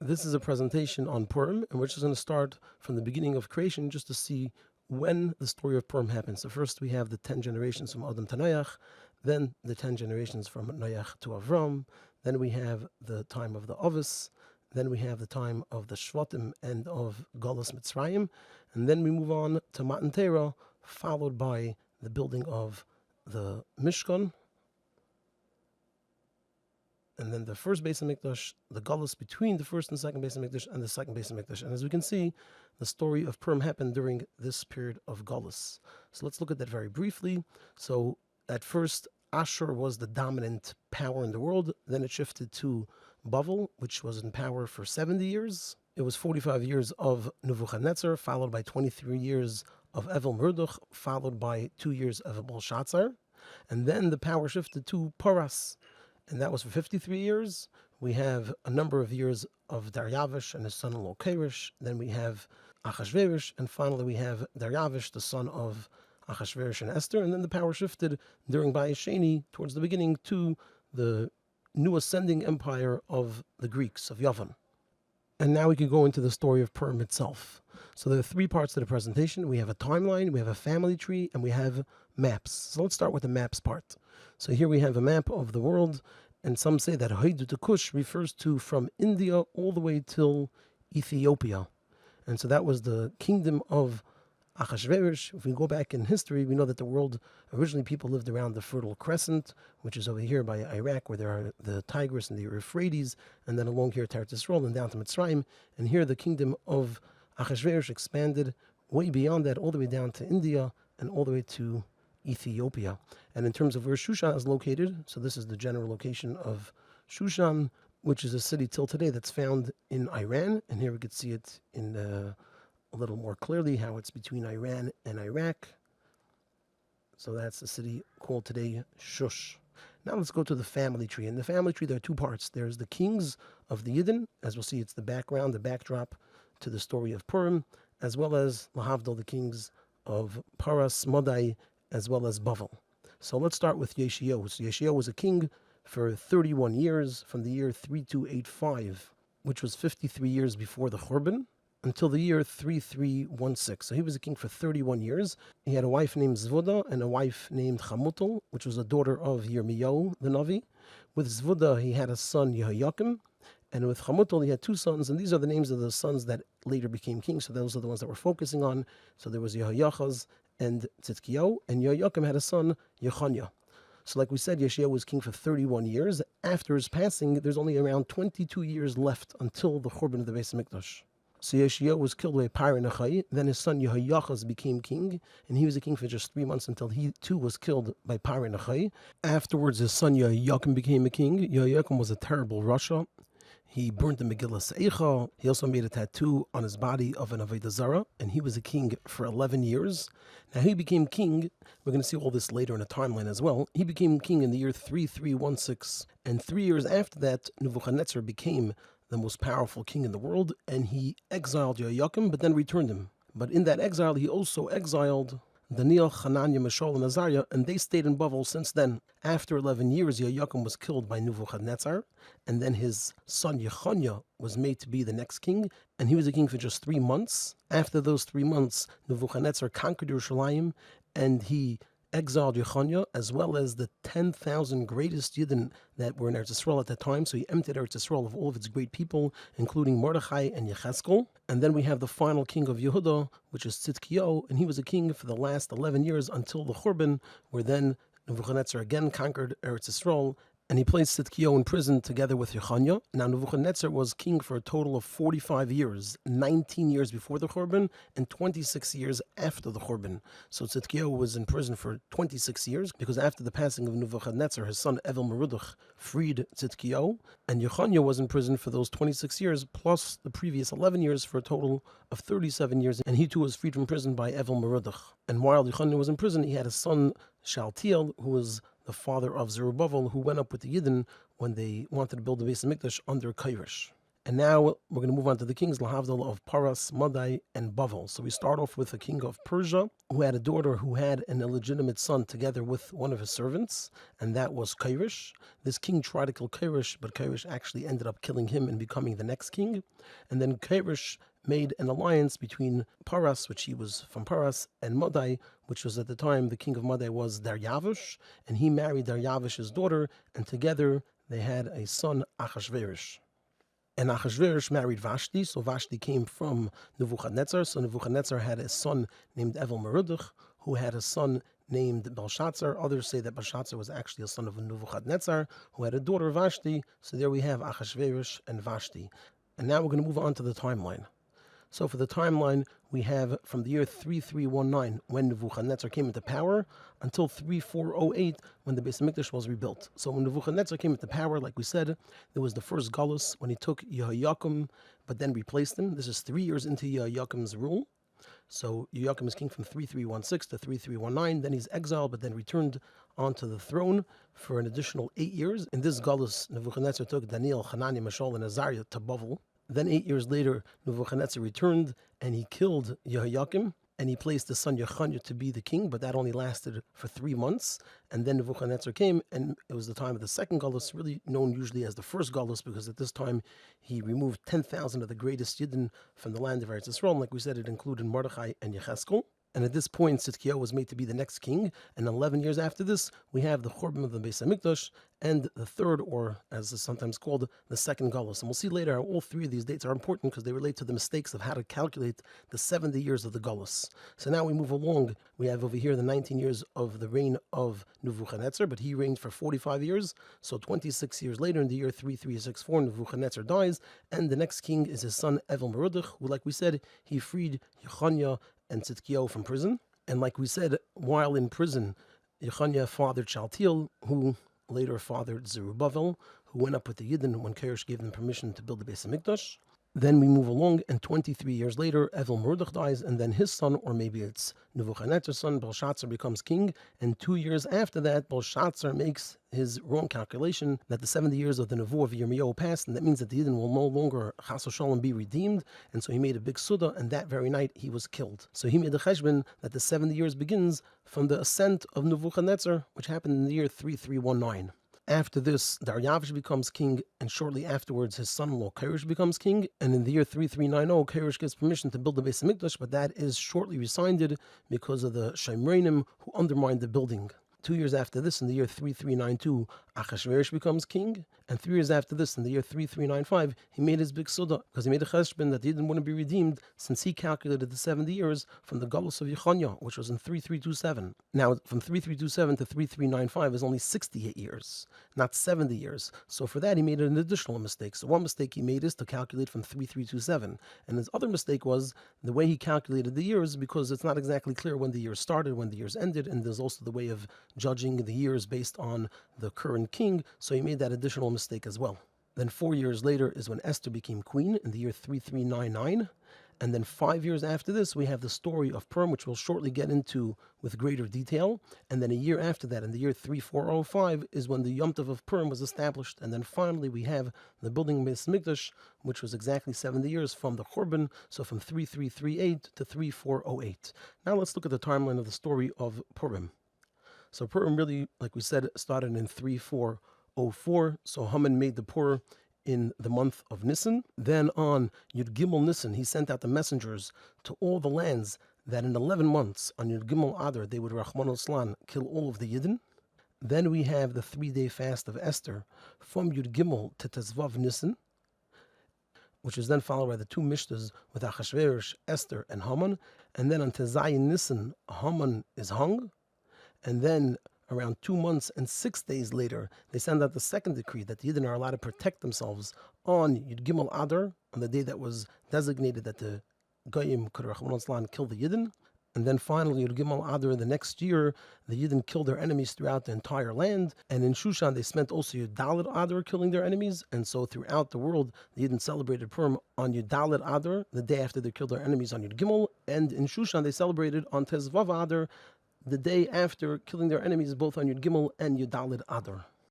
This is a presentation on Purim, and we're just going to start from the beginning of creation just to see when the story of Purim happens. So first we have the 10 generations from Adam to Noach, then the 10 generations from Noach to Avram, then we have the time of the Ovis, then we have the time of the Shvatim and of Galus Mitzrayim, and then we move on to Matan Torah, followed by the building of the Mishkan, and then the first Beis HaMikdash, the Galus between the first and second Beis HaMikdash, and the second Beis HaMikdash. And as we can see, the story of Purim happened during this period of Galus. So let's look at that very briefly. So at first, Ashur was the dominant power in the world. Then it shifted to Bavel, which was in power for 70 years. It was 45 years of Nebuchadnezzar, followed by 23 years of Evel Merdach, followed by 2 years of Belshazzar. And then the power shifted to Paras, and that was for 53 years. We have a number of years of Daryavish and his son-in-law Kerish. Then we have Achashverosh, and finally we have Daryavish, the son of Achashverosh and Esther. And then the power shifted during Bayis Sheni, towards the beginning, to the new ascending empire of the Greeks, of Yavan. And now we can go into the story of Purim itself. So there are 3 parts to the presentation. We have a timeline, we have a family tree, and we have maps. So let's start with the maps part. So here we have a map of the world, and some say that Haidut Kush refers to from India all the way till Ethiopia. And so that was the kingdom of Achashverosh. If we go back in history, we know that the world, originally people lived around the Fertile Crescent, which is over here by Iraq, where there are the Tigris and the Euphrates, and then along here to Eretz Yisrael and down to Mitzrayim. And here the kingdom of Achashverosh expanded way beyond that, all the way down to India and all the way to Ethiopia. And in terms of where Shushan is located, so this is the general location of Shushan, which is a city till today that's found in Iran. And here we could see it in a little more clearly how it's between Iran and Iraq. So that's the city called today Shush. Now let's go to the family tree. In the family tree, there are 2 parts. There's the kings of the Yidden. As we'll see, it's the background, the backdrop to the story of Purim, as well as Lahavdil, the kings of Paras, Madai, as well as Bavel. So let's start with Yeshayahu. So Yeshayahu was a king for 31 years, from the year 3285, which was 53 years before the Churban, until the year 3316. So he was a king for 31 years. He had a wife named Zvuda and a wife named Chamutal, which was a daughter of Yirmiyahu the Navi. With Zvuda, he had a son, Yehoyakim, and with Chamutal, he had 2 sons, and these are the names of the sons that later became kings. So those are the ones that we're focusing on. So there was Yehoyachaz and Tzidkiyahu, and Yehoyakim had a son, Yechaniah. So like we said, Yeshayahu was king for 31 years. After his passing, there's only around 22 years left until the Churban of the Beis HaMikdash. So Yeshayahu was killed by Parinachai. Then his son Yehoyachaz became king, and he was a king for just 3 months until he too was killed by Parinachai. Afterwards, his son Yehoyakim became a king. Yehoyakim was a terrible rasha. He burnt the Megillah Seicha. He also made a tattoo on his body of an Avodah Zarah, and he was a king for 11 years. Now he became king, we're going to see all this later in a timeline as well. He became king in the year 3316, and 3 years after that, Nebuchadnezzar became the most powerful king in the world, and he exiled Yehoyakim, but then returned him. But in that exile, he also exiled Daniel, Hananiah, Mishael, and Azariah, and they stayed in Bavel since then. After 11 years, Yehoyakim was killed by Nebuchadnezzar, and then his son Yechaniah was made to be the next king, and he was a king for just 3 months. After those 3 months, Nebuchadnezzar conquered Yerushalayim, and he exiled Yechaniah, as well as the 10,000 greatest Yidden that were in Eretz Yisrael at that time. So he emptied Eretz Yisrael of all of its great people, including Mordechai and Yechezkel. And then we have the final king of Yehuda, which is Tzidkiyahu, and he was a king for the last 11 years until the Churban, where then Nebuchadnezzar again conquered Eretz Yisrael, and he placed Tzidkiyahu in prison together with Yechaniah. Now Nebuchadnezzar was king for a total of 45 years, 19 years before the Churban and 26 years after the Churban. So Tzidkiyahu was in prison for 26 years, because after the passing of Nebuchadnezzar, his son Evel Merdach freed Tzidkiyahu, and Yechaniah was in prison for those 26 years, plus the previous 11 years, for a total of 37 years, and he too was freed from prison by Evel Merdach. And while Yechaniah was in prison, he had a son, Shaltiel, who was the father of Zerubbabel, who went up with the Yidden when they wanted to build the Beis HaMikdash under Kairosh. And now we're going to move on to the kings, Lahavdil, of Paras, Madai, and Bavel. So we start off with the king of Persia, who had a daughter who had an illegitimate son together with one of his servants, and that was Kirish. This king tried to kill Kirish, but Kirish actually ended up killing him and becoming the next king. And then Kirish made an alliance between Paras, which he was from Paras, and Madai, which was at the time the king of Madai was Daryavish, and he married Daryavish's daughter, and together they had a son, Achashverosh. And Achashverosh married Vashti, so Vashti came from Nebuchadnezzar. So Nebuchadnezzar had a son named Evel Merodach, who had a son named Belshazzar. Others say that Belshazzar was actually a son of Nebuchadnezzar, who had a daughter, Vashti. So there we have Achashverosh and Vashti. And now we're going to move on to the timeline. So for the timeline, we have from the year 3319, when Nebuchadnezzar came into power, until 3408, when the Beis HaMikdash was rebuilt. So when Nebuchadnezzar came into power, like we said, there was the first Galus, when he took Yehoiakim, but then replaced him. This is 3 years into Yehoiakim's rule. So Yehoiakim is king from 3316 to 3319. Then he's exiled, but then returned onto the throne for an additional 8 years. In this Galus, Nebuchadnezzar took Daniel, Hanani, Mishael, and Azariah to Bavel. Then 8 years later, Nebuchadnezzar returned and he killed Yehoiakim, and he placed his son Yechaniah to be the king, but that only lasted for 3 months. And then Nebuchadnezzar came, and it was the time of the second Galus, really known usually as the first Galus, because at this time he removed 10,000 of the greatest Yidden from the land of Eretz Yisrael. And like we said, it included Mordechai and Yecheskel. And at this point, Tzidkiyahu was made to be the next king. And 11 years after this, we have the Churban of the Beis HaMikdash and the third, or as is sometimes called, the second Galus. And we'll see later how all three of these dates are important because they relate to the mistakes of how to calculate the 70 years of the Galus. So now we move along. We have over here the 19 years of the reign of Nebuchadnezzar, but he reigned for 45 years. So 26 years later, in the year 3364, Nebuchadnezzar dies, and the next king is his son Evel Merodach, who, like we said, he freed Yechaniah and Tzidkiyahu from prison. And like we said, while in prison, Yechaniah fathered Shealtiel, who later fathered Zerubbabel, who went up with the Yidden when Kirish gave them permission to build the Beis HaMikdash. Then we move along, and 23 years later, Evel Merodach dies, and then his son, or maybe it's Nebuchadnezzar's son, Belshazzar, becomes king. And 2 years after that, Belshazzar makes his wrong calculation that the 70 years of the Nevuah of Yirmiyahu passed, and that means that the Yidden will no longer, Chas v'Shalom, be redeemed. And so he made a big Suda, and that very night he was killed. So he made the cheshbon that the 70 years begins from the ascent of Nebuchadnezzar, which happened in the year 3319. After this, Daryavish becomes king, and shortly afterwards his son-in-law Kirish becomes king. And in the year 3390, Kirish gets permission to build the Beis HaMikdash, but that is shortly rescinded because of the Shemreinim who undermined the building. 2 years after this, in the year 3392, Achashverosh becomes king. And 3 years after this, in the year 3395, he made his big Suda, because he made a cheshbon that the Yidden wouldn't be redeemed, since he calculated the 70 years from the Galus of Yechaniah, which was in 3327. Now, from 3327 to 3395 is only 68 years, not 70 years. So for that, he made an additional mistake. So one mistake he made is to calculate from 3327. And his other mistake was the way he calculated the years, because it's not exactly clear when the years started, when the years ended, and there's also the way of judging the years based on the current king, so he made that additional mistake as well. Then 4 years later is when Esther became queen in the year 3399, and then 5 years after this we have the story of Purim, which we'll shortly get into with greater detail. And then a year after that, in the year 3405, is when the Yom Tov of Purim was established. And then finally we have the building of Beis HaMikdash, which was exactly 70 years from the Churban, so from 3338 to 3408. Now let's look at the timeline of the story of Purim. So Purim really, like we said, started in 3404. So Haman made the Pur in the month of Nisan. Then on Yud Gimel Nisan, he sent out the messengers to all the lands that in 11 months, on Yud Gimel Adar, they would Rahman al kill all of the Yidden. Then we have the 3-day fast of Esther from Yud Gimel to Tezvav Nisan, which is then followed by the 2 Mishnahs with Achashverosh, Esther, and Haman. And then on Tezayin Nisan, Haman is hung. And then around 2 months and 6 days later, they send out the second decree that the Yidden are allowed to protect themselves on Yud Gimel Adar, on the day that was designated that the Goyim could kill the Yidden. And then finally, Yud Gimel Adar, the next year, the Yidden killed their enemies throughout the entire land. And in Shushan, they spent also Yud Dalet Adar killing their enemies. And so throughout the world, the Yidden celebrated Purim on Yud Dalet Adar, the day after they killed their enemies on Yud Gimel. And in Shushan, they celebrated on Tezvav Adar, the day after killing their enemies, both on Yud Gimel and Yud Dalet Adar.